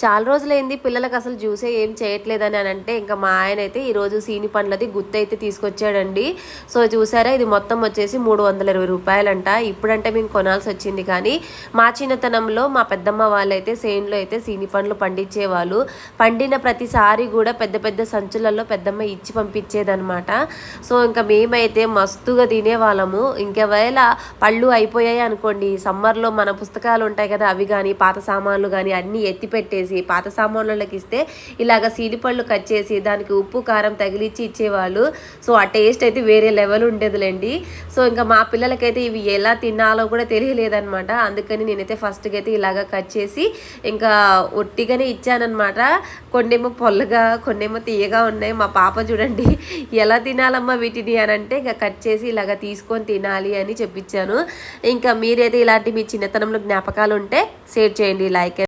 చాలా రోజులైంది పిల్లలకి అసలు జ్యూసే ఏం చేయట్లేదని అని అంటే ఇంకా మా ఆయన అయితే ఈరోజు సీని పండ్లది గుత్తి అయితే తీసుకొచ్చాడండి. సో చూసారా, ఇది మొత్తం వచ్చేసి 320 రూపాయలంట. ఇప్పుడంటే మేము కొనాల్సి వచ్చింది, కానీ మా చిన్నతనంలో మా పెద్దమ్మ వాళ్ళైతే సేన్లో అయితే సీని పండ్లు పండించేవాళ్ళు. పండిన ప్రతిసారి కూడా పెద్ద పెద్ద సంచులలో పెద్దమ్మ ఇచ్చి పంపించేదనమాట. సో ఇంకా మేమైతే మస్తుగా తినేవాళ్ళము. ఇంకెవేళ పళ్ళు అయిపోయాయి అనుకోండి, సమ్మర్లో మన పుస్తకాలు ఉంటాయి కదా, అవి కానీ పాత సామాన్లు కానీ అన్నీ ఎత్తి పెట్టేసి పాత సామాన్లకి ఇస్తే ఇలాగ సీనిపళ్ళు కట్ చేసి దానికి ఉప్పు కారం తగిలిచ్చి ఇచ్చేవాళ్ళు. సో ఆ టేస్ట్ అయితే వేరే లెవెల్ ఉండేదిలేండి. సో ఇంకా మా పిల్లలకైతే ఇవి ఎలా తినాలో కూడా తెలియలేదనమాట. అందుకని నేనైతే ఫస్ట్గా అయితే ఇలాగ కట్ చేసి ఇంకా ఒట్టిగానే ఇచ్చానమాట. కొన్నేమో పొల్లగా కొన్నేమో తీయగా ఉన్నాయి. మా పాప చూడండి ఎలా తినాలమ్మా వీటిని అని అంటే ఇంకా కట్ చేసి ఇలాగ తీసుకొని తినాలి అని చెప్పించాను. ఇంకా మీరైతే ఇలాంటి మీ చిన్నతనంలో జ్ఞాపకాలు ఉంటే షేర్ చేయండి, లైక్